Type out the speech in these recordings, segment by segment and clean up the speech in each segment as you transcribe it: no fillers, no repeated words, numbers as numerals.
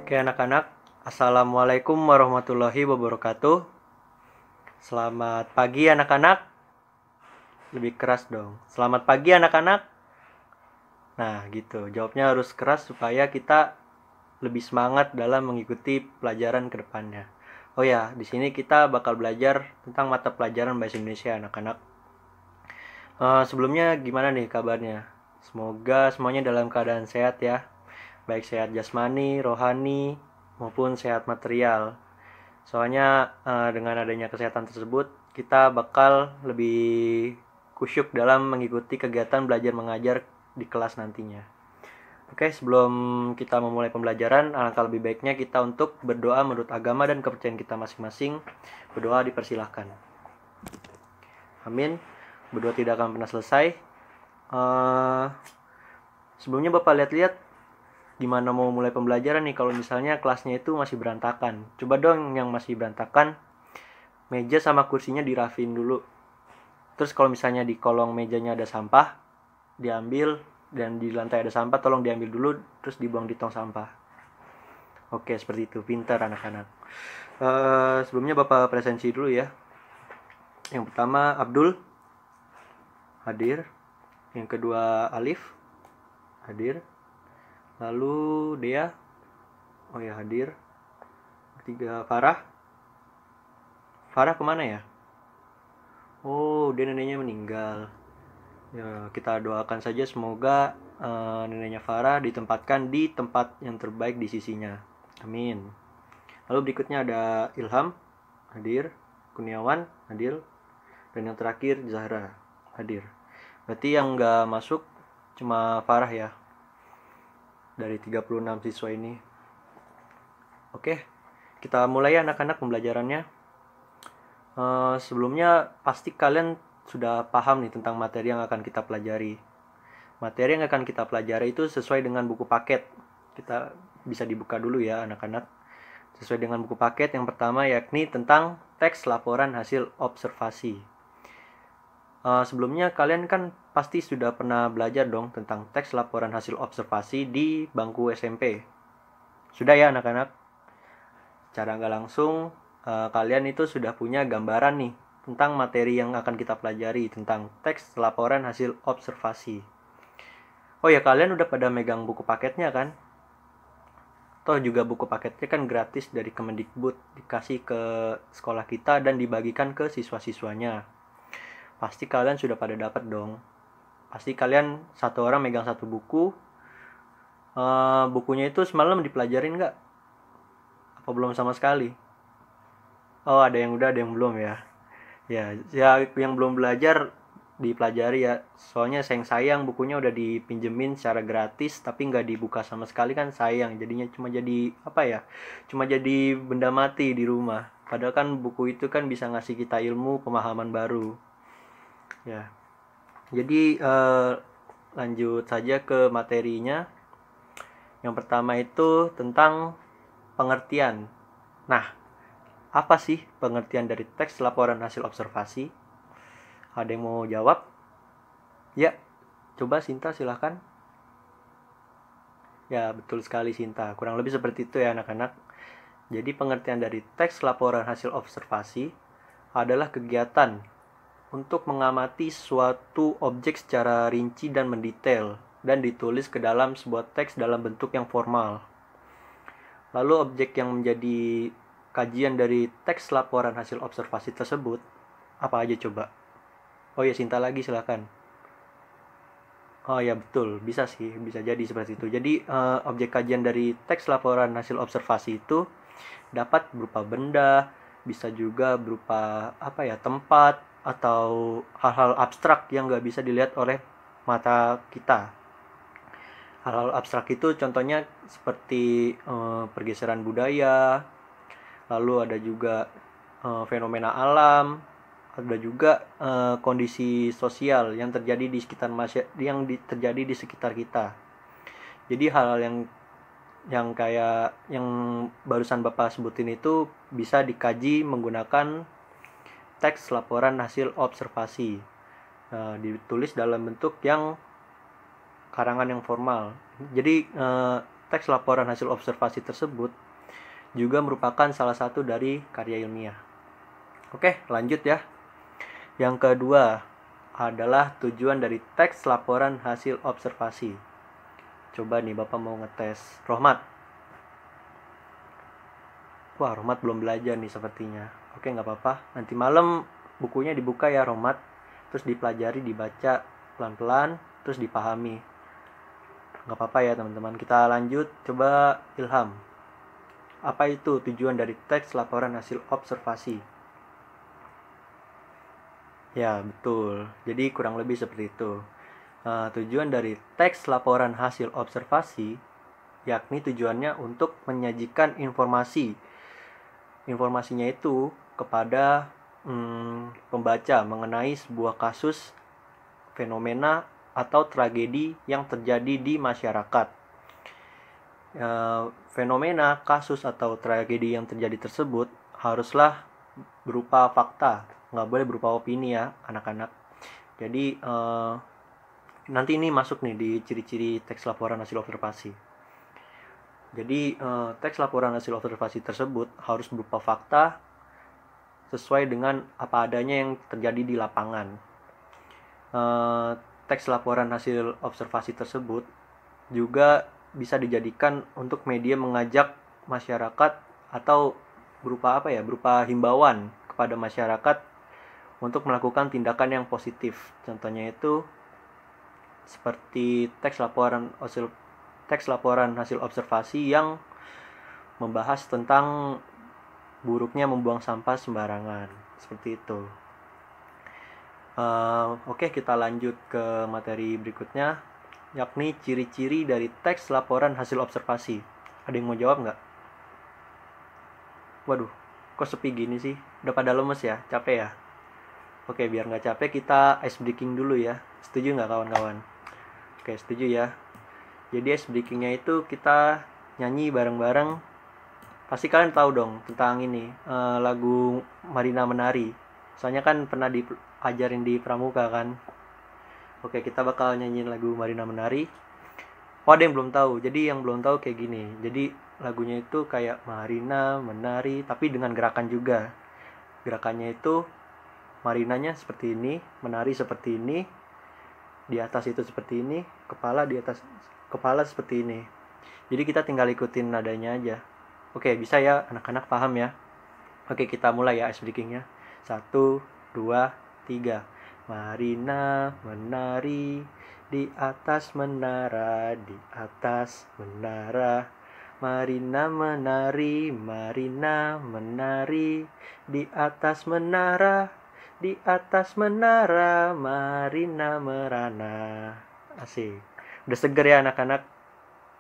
Oke anak-anak, Assalamualaikum warahmatullahi wabarakatuh. Selamat pagi anak-anak. Lebih keras dong. Selamat pagi anak-anak. Nah gitu, jawabnya harus keras supaya kita lebih semangat dalam mengikuti pelajaran ke depannya. Oh ya, di sini kita bakal belajar tentang mata pelajaran bahasa Indonesia anak-anak. Sebelumnya gimana nih kabarnya? Semoga semuanya dalam keadaan sehat ya. Baik sehat jasmani, rohani, maupun sehat material. Soalnya dengan adanya kesehatan tersebut, kita bakal lebih kusyuk dalam mengikuti kegiatan belajar mengajar di kelas nantinya. Oke, sebelum kita memulai pembelajaran, alangkah lebih baiknya kita untuk berdoa menurut agama dan kepercayaan kita masing-masing. Berdoa dipersilahkan. Amin. Berdoa tidak akan pernah selesai. Sebelumnya Bapak lihat-lihat gimana mau mulai pembelajaran nih kalau misalnya kelasnya itu masih berantakan. Coba dong yang masih berantakan, meja sama kursinya dirafin dulu. Terus kalau misalnya di kolong mejanya ada sampah, diambil, dan di lantai ada sampah, tolong diambil dulu, terus dibuang di tong sampah. Oke, seperti itu. Pintar anak-anak. Sebelumnya Bapak presensi dulu ya. Yang pertama Abdul, hadir. Yang kedua Alif, hadir. Lalu Dea, oh ya hadir. Ketiga Farah. Farah kemana ya? Oh, dia neneknya meninggal. Ya, kita doakan saja semoga neneknya Farah ditempatkan di tempat yang terbaik di sisinya. Amin. Lalu berikutnya ada Ilham, hadir. Kurniawan, hadir. Dan yang terakhir Zahra, hadir. Berarti yang nggak masuk cuma Farah ya, dari 36 siswa ini. Oke, kita mulai anak-anak pembelajarannya. Sebelumnya pasti kalian sudah paham nih tentang materi yang akan kita pelajari. Materi yang akan kita pelajari itu sesuai dengan buku paket. Kita bisa dibuka dulu ya anak-anak. Sesuai dengan buku paket yang pertama yakni tentang teks laporan hasil observasi. Sebelumnya kalian kan pasti sudah pernah belajar dong tentang teks laporan hasil observasi di bangku SMP. Sudah ya anak-anak? Cara nggak langsung kalian itu sudah punya gambaran nih tentang materi yang akan kita pelajari tentang teks laporan hasil observasi. Oh ya, kalian udah pada megang buku paketnya kan? Toh juga buku paketnya kan gratis dari Kemendikbud, dikasih ke sekolah kita dan dibagikan ke siswa-siswanya. Pasti kalian sudah pada dapat dong. Pasti kalian satu orang megang satu buku. Bukunya itu semalam dipelajarin nggak? Apa belum sama sekali? Oh, ada yang udah, ada yang belum ya. Ya, yang belum belajar dipelajari ya. Soalnya sayang bukunya udah dipinjemin secara gratis tapi nggak dibuka sama sekali kan sayang. Jadinya cuma jadi apa ya? Cuma jadi benda mati di rumah. Padahal kan buku itu kan bisa ngasih kita ilmu, pemahaman baru. Ya. Jadi lanjut saja ke materinya. Yang pertama itu tentang pengertian. Nah, apa sih pengertian dari teks laporan hasil observasi? Ada yang mau jawab? Ya, coba Sinta silahkan. Ya, betul sekali Sinta. Kurang lebih seperti itu ya anak-anak. Jadi pengertian dari teks laporan hasil observasi adalah kegiatan untuk mengamati suatu objek secara rinci dan mendetail dan ditulis ke dalam sebuah teks dalam bentuk yang formal. Lalu objek yang menjadi kajian dari teks laporan hasil observasi tersebut apa aja coba? Oh ya, Sinta lagi silakan. Oh ya betul, bisa sih, bisa jadi seperti itu. Jadi objek kajian dari teks laporan hasil observasi itu dapat berupa benda, bisa juga berupa apa ya, tempat atau hal-hal abstrak yang nggak bisa dilihat oleh mata kita. Hal-hal abstrak itu contohnya seperti pergeseran budaya, lalu ada juga fenomena alam, ada juga kondisi sosial yang terjadi di sekitar terjadi di sekitar kita. Jadi hal-hal yang kayak yang barusan Bapak sebutin itu bisa dikaji menggunakan teks laporan hasil observasi. Ditulis dalam bentuk yang karangan yang formal. Jadi teks laporan hasil observasi tersebut juga merupakan salah satu dari karya ilmiah. Oke, lanjut ya. Yang kedua adalah tujuan dari teks laporan hasil observasi. Coba nih Bapak mau ngetes. Rohmat. Wah, Rohmat belum belajar nih sepertinya. Oke, nggak apa-apa. Nanti malam bukunya dibuka ya Rohmat. Terus dipelajari, dibaca pelan-pelan, terus dipahami. Nggak apa-apa ya teman-teman. Kita lanjut. Coba Ilham. Apa itu tujuan dari teks laporan hasil observasi? Ya, betul. Jadi kurang lebih seperti itu. Tujuan dari teks laporan hasil observasi yakni tujuannya untuk menyajikan informasi. Informasinya itu kepada pembaca mengenai sebuah kasus, fenomena, atau tragedi yang terjadi di masyarakat. Fenomena, kasus, atau tragedi yang terjadi tersebut haruslah berupa fakta, nggak boleh berupa opini ya anak-anak. Jadi nanti ini masuk nih di ciri-ciri teks laporan hasil observasi. Jadi teks laporan hasil observasi tersebut harus berupa fakta sesuai dengan apa adanya yang terjadi di lapangan. Teks laporan hasil observasi tersebut juga bisa dijadikan untuk media mengajak masyarakat atau berupa berupa himbauan kepada masyarakat untuk melakukan tindakan yang positif. Contohnya itu seperti teks laporan hasil observasi yang membahas tentang buruknya membuang sampah sembarangan. Seperti itu. Oke, kita lanjut ke materi berikutnya, yakni ciri-ciri dari teks laporan hasil observasi. Ada yang mau jawab nggak? Waduh, kok sepi gini sih? Udah pada lemes ya? Capek ya? Oke, biar nggak capek kita ice breaking dulu ya. Setuju nggak kawan-kawan? Oke, setuju ya. Jadi ice breakingnya itu kita nyanyi bareng-bareng. Pasti kalian tahu dong tentang ini, lagu Marina Menari. Soalnya kan pernah diajarin di pramuka kan. Oke, kita bakal nyanyiin lagu Marina Menari. Oh, ada yang belum tahu. Jadi yang belum tahu kayak gini. Jadi lagunya itu kayak Marina Menari, tapi dengan gerakan juga. Gerakannya itu Marinanya seperti ini, menari seperti ini, di atas itu seperti ini, kepala di atas kepala seperti ini. Jadi kita tinggal ikutin nadanya aja. Oke, bisa ya anak-anak paham ya? Oke, kita mulai ya ice breakingnya. 1, 2, 3. Marina menari di atas menara, di atas menara. Marina menari, Marina menari di atas menara, di atas menara. Marina merana. Asik. Udah seger ya anak-anak?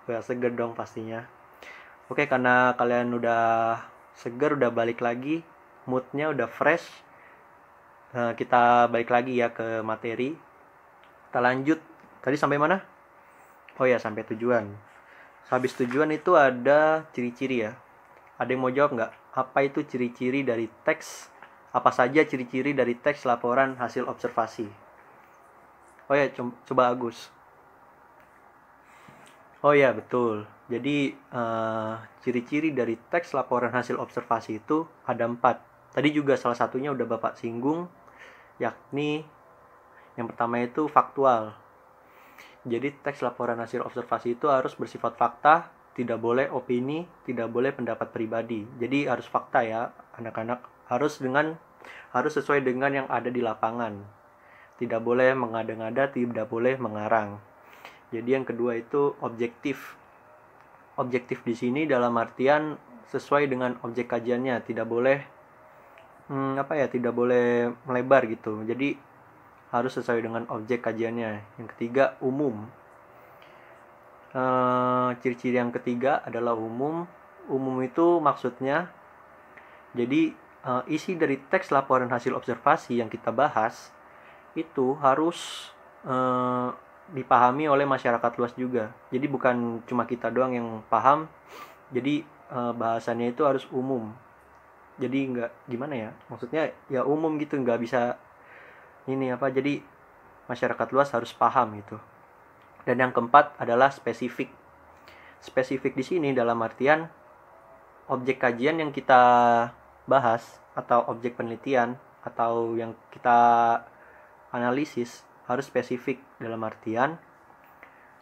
Udah seger dong pastinya. Oke, karena kalian udah seger, udah balik lagi, moodnya udah fresh, kita balik lagi ya ke materi. Kita lanjut. Tadi sampai mana? Oh ya, sampai tujuan. Habis tujuan itu ada ciri-ciri ya. Ada yang mau jawab nggak? Apa itu ciri-ciri dari teks? Apa saja ciri-ciri dari teks laporan hasil observasi? Oh ya, coba Agus. Oh ya, betul. Jadi ciri-ciri dari teks laporan hasil observasi itu ada 4. Tadi juga salah satunya udah Bapak singgung, yakni yang pertama itu faktual. Jadi teks laporan hasil observasi itu harus bersifat fakta, tidak boleh opini, tidak boleh pendapat pribadi. Jadi harus fakta ya anak-anak, harus sesuai dengan yang ada di lapangan. Tidak boleh mengada-ngada, tidak boleh mengarang. Jadi yang kedua itu objektif. Objektif di sini dalam artian sesuai dengan objek kajiannya, tidak boleh tidak boleh melebar gitu. Jadi harus sesuai dengan objek kajiannya. Yang ketiga umum. Ciri-ciri yang ketiga adalah umum. Umum itu maksudnya jadi isi dari teks laporan hasil observasi yang kita bahas itu harus dipahami oleh masyarakat luas juga. Jadi bukan cuma kita doang yang paham. Jadi bahasannya itu harus umum. Jadi nggak gimana ya? Maksudnya ya umum gitu, nggak bisa jadi masyarakat luas harus paham gitu. Dan yang keempat adalah spesifik. Spesifik di sini dalam artian objek kajian yang kita bahas atau objek penelitian atau yang kita analisis harus spesifik, dalam artian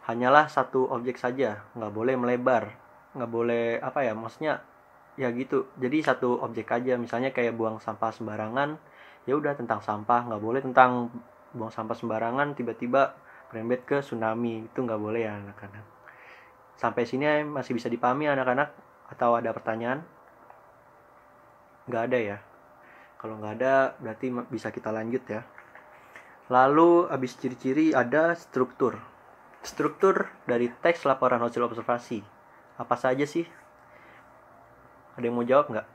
hanyalah satu objek saja, nggak boleh melebar, nggak boleh maksudnya ya gitu. Jadi satu objek aja, misalnya kayak buang sampah sembarangan, ya udah tentang sampah, nggak boleh tentang buang sampah sembarangan tiba-tiba merembet ke tsunami, itu nggak boleh ya anak-anak. Sampai sini masih bisa dipahami anak-anak atau ada pertanyaan? Nggak ada ya. Kalau nggak ada berarti bisa kita lanjut ya. Lalu habis ciri-ciri ada struktur. Struktur dari teks laporan hasil observasi. Apa saja sih? Ada yang mau jawab nggak?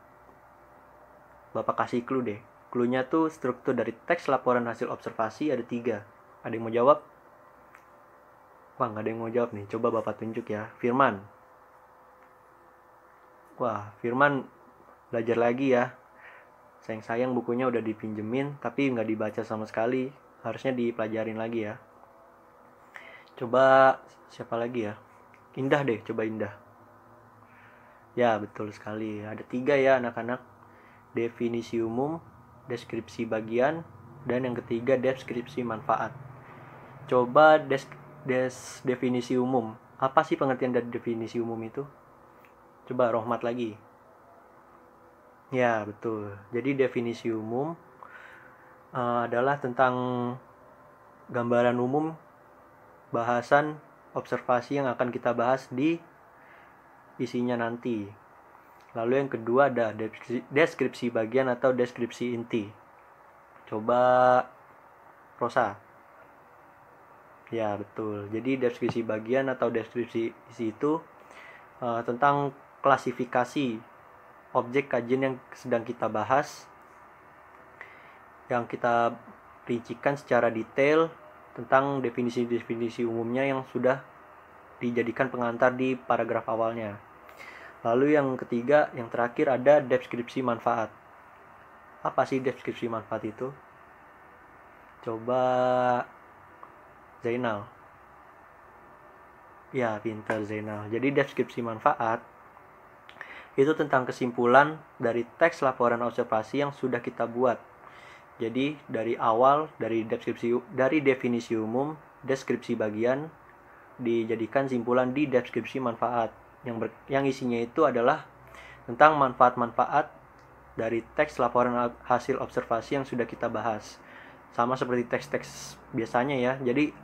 Bapak kasih clue deh. Clue-nya tuh struktur dari teks laporan hasil observasi ada 3. Ada yang mau jawab? Wah, nggak ada yang mau jawab nih. Coba Bapak tunjuk ya. Firman. Wah, Firman belajar lagi ya. Sayang-sayang bukunya udah dipinjemin, tapi nggak dibaca sama sekali. Harusnya dipelajarin lagi ya. Coba siapa lagi ya? Indah deh, coba Indah. Ya, betul sekali. Ada 3 ya anak-anak. Definisi umum, deskripsi bagian, dan yang ketiga deskripsi manfaat. Coba definisi umum. Apa sih pengertian dari definisi umum itu? Coba Rohmat lagi. Ya, betul. Jadi definisi umum adalah tentang gambaran umum bahasan observasi yang akan kita bahas di isinya nanti. Lalu yang kedua ada deskripsi bagian atau deskripsi inti. Coba Rosa. Ya, betul. Jadi deskripsi bagian atau deskripsi isi itu tentang klasifikasi objek kajian yang sedang kita bahas, yang kita rincikan secara detail tentang definisi-definisi umumnya yang sudah dijadikan pengantar di paragraf awalnya. Lalu yang ketiga, yang terakhir ada deskripsi manfaat. Apa sih deskripsi manfaat itu? Coba Zainal. Ya, pintar Zainal. Jadi deskripsi manfaat itu tentang kesimpulan dari teks laporan observasi yang sudah kita buat. Jadi dari awal, dari definisi umum, deskripsi bagian dijadikan simpulan di deskripsi manfaat yang isinya itu adalah tentang manfaat-manfaat dari teks laporan hasil observasi yang sudah kita bahas. Sama seperti teks-teks biasanya ya. Jadi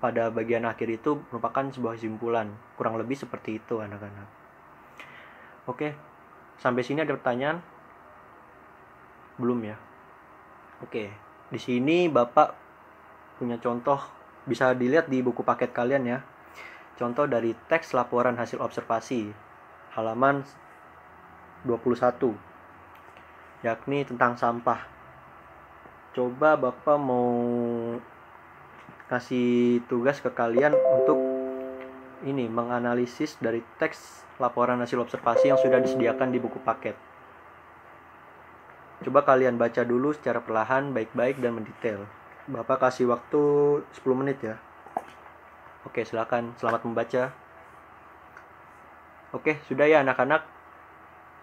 pada bagian akhir itu merupakan sebuah simpulan. Kurang lebih seperti itu anak-anak. Oke, sampai sini ada pertanyaan? Belum ya? Oke, di sini Bapak punya contoh, bisa dilihat di buku paket kalian ya. Contoh dari teks laporan hasil observasi, halaman 21, yakni tentang sampah. Coba Bapak mau kasih tugas ke kalian untuk menganalisis dari teks laporan hasil observasi yang sudah disediakan di buku paket. Coba kalian baca dulu secara perlahan, baik-baik dan mendetail. Bapak kasih waktu 10 menit ya. Oke, silakan. Selamat membaca. Oke, sudah ya anak-anak.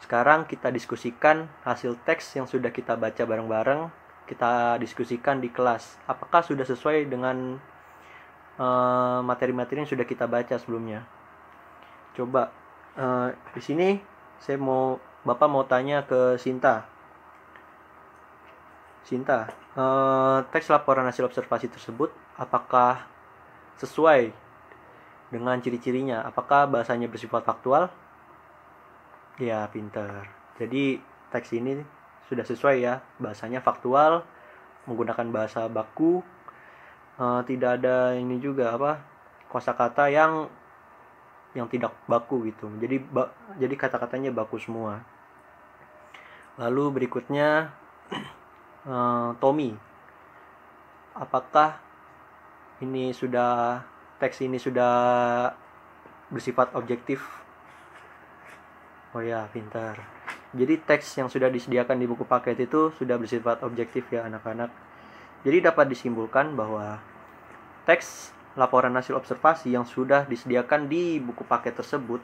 Sekarang kita diskusikan hasil teks yang sudah kita baca bareng-bareng. Kita diskusikan di kelas. Apakah sudah sesuai dengan materi-materi yang sudah kita baca sebelumnya? Coba di sini Bapak mau tanya ke Sinta. Sinta, teks laporan hasil observasi tersebut apakah sesuai dengan ciri-cirinya? Apakah bahasanya bersifat faktual? Ya, pintar. Jadi teks ini sudah sesuai ya, bahasanya faktual, menggunakan bahasa baku, tidak ada ini juga kosakata yang tidak baku gitu. Jadi kata-katanya baku semua. Lalu berikutnya Tommy, apakah teks ini sudah bersifat objektif? Oh ya, pintar. Jadi teks yang sudah disediakan di buku paket itu sudah bersifat objektif ya anak-anak. Jadi dapat disimpulkan bahwa teks laporan hasil observasi yang sudah disediakan di buku paket tersebut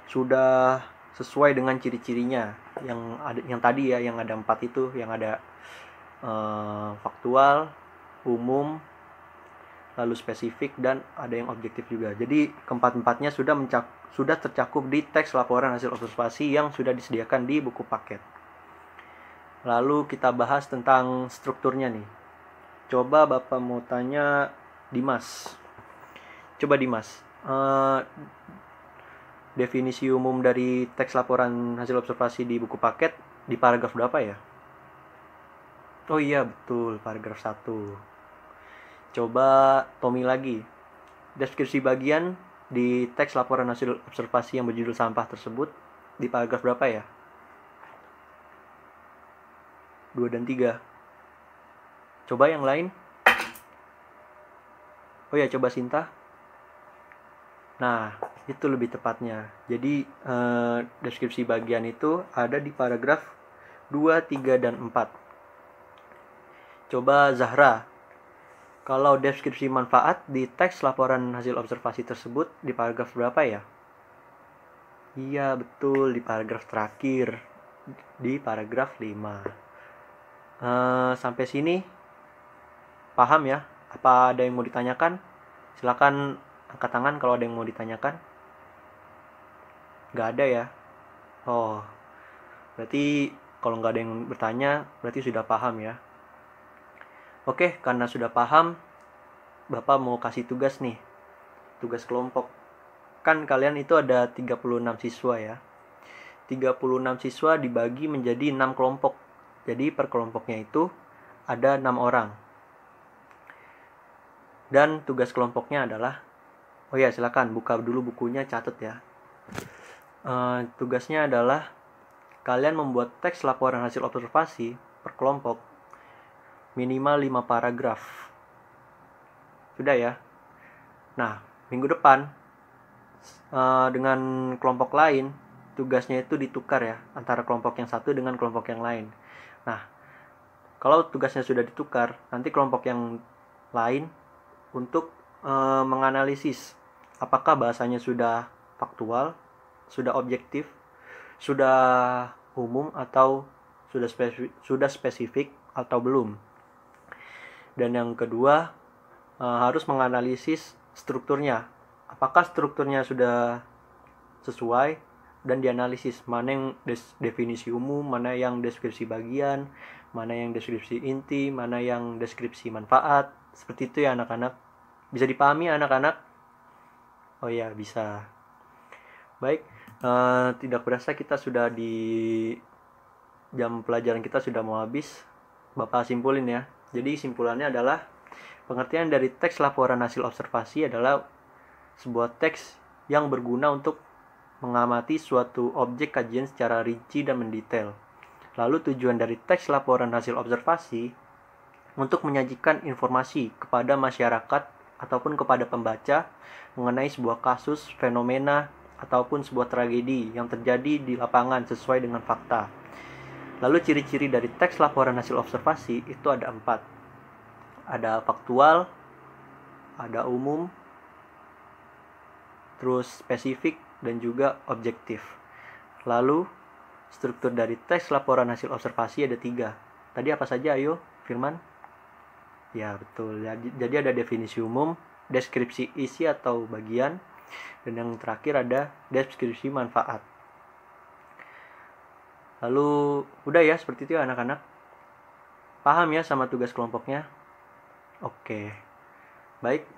sudah sesuai dengan ciri-cirinya yang tadi ya, yang ada 4 itu, yang ada faktual, umum, lalu spesifik, dan ada yang objektif juga. Jadi keempat-empatnya sudah tercakup di teks laporan hasil observasi yang sudah disediakan di buku paket. Lalu kita bahas tentang strukturnya nih. Coba Bapak mau tanya Dimas. Coba Dimas, definisi umum dari teks laporan hasil observasi di buku paket di paragraf berapa ya? Oh iya, betul, paragraf 1. Coba Tommy lagi. Deskripsi bagian di teks laporan hasil observasi yang berjudul sampah tersebut di paragraf berapa ya? 2 dan 3. Coba yang lain. Oh ya, coba Sinta. Nah, itu lebih tepatnya. Jadi deskripsi bagian itu ada di paragraf 2, 3, dan 4. Coba Zahra, kalau deskripsi manfaat di teks laporan hasil observasi tersebut di paragraf berapa ya? Iya, betul, di paragraf terakhir, di paragraf 5. Sampai sini paham ya? Apa ada yang mau ditanyakan? Silakan angkat tangan kalau ada yang mau ditanyakan. Nggak ada ya? Oh, berarti kalau nggak ada yang bertanya, berarti sudah paham ya? Oke, karena sudah paham, Bapak mau kasih tugas nih. Tugas kelompok. Kan kalian itu ada 36 siswa ya. 36 siswa dibagi menjadi 6 kelompok. Jadi per kelompoknya itu ada 6 orang. Dan tugas kelompoknya adalah, oh ya silakan buka dulu bukunya, catat ya. Tugasnya adalah kalian membuat teks laporan hasil observasi per kelompok minimal 5 paragraf. Sudah ya? Nah, minggu depan dengan kelompok lain, tugasnya itu ditukar ya, antara kelompok yang satu dengan kelompok yang lain. Nah, kalau tugasnya sudah ditukar, nanti kelompok yang lain untuk menganalisis apakah bahasanya sudah faktual, sudah objektif, sudah umum, atau sudah spesifik atau belum. Dan yang kedua, harus menganalisis strukturnya. Apakah strukturnya sudah sesuai, dan dianalisis mana yang definisi umum, mana yang deskripsi bagian, mana yang deskripsi inti, mana yang deskripsi manfaat. Seperti itu ya anak-anak. Bisa dipahami ya anak-anak? Oh ya, bisa. Baik, tidak berasa kita sudah di jam pelajaran kita sudah mau habis. Bapak simpulin ya. Jadi simpulannya adalah pengertian dari teks laporan hasil observasi adalah sebuah teks yang berguna untuk mengamati suatu objek kajian secara rinci dan mendetail. Lalu tujuan dari teks laporan hasil observasi untuk menyajikan informasi kepada masyarakat ataupun kepada pembaca mengenai sebuah kasus, fenomena, ataupun sebuah tragedi yang terjadi di lapangan sesuai dengan fakta. Lalu ciri-ciri dari teks laporan hasil observasi itu ada 4. Ada faktual, ada umum, terus spesifik, dan juga objektif. Lalu struktur dari teks laporan hasil observasi ada 3. Tadi apa saja, ayo Firman? Ya betul, jadi ada definisi umum, deskripsi isi atau bagian, dan yang terakhir ada deskripsi manfaat. Lalu udah ya, seperti itu ya anak-anak. Paham ya sama tugas kelompoknya? Oke. Baik.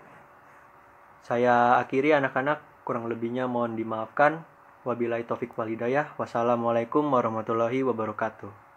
Saya akhiri anak-anak, kurang lebihnya mohon dimaafkan. Wabillahi taufik wal hidayah. Wassalamualaikum warahmatullahi wabarakatuh.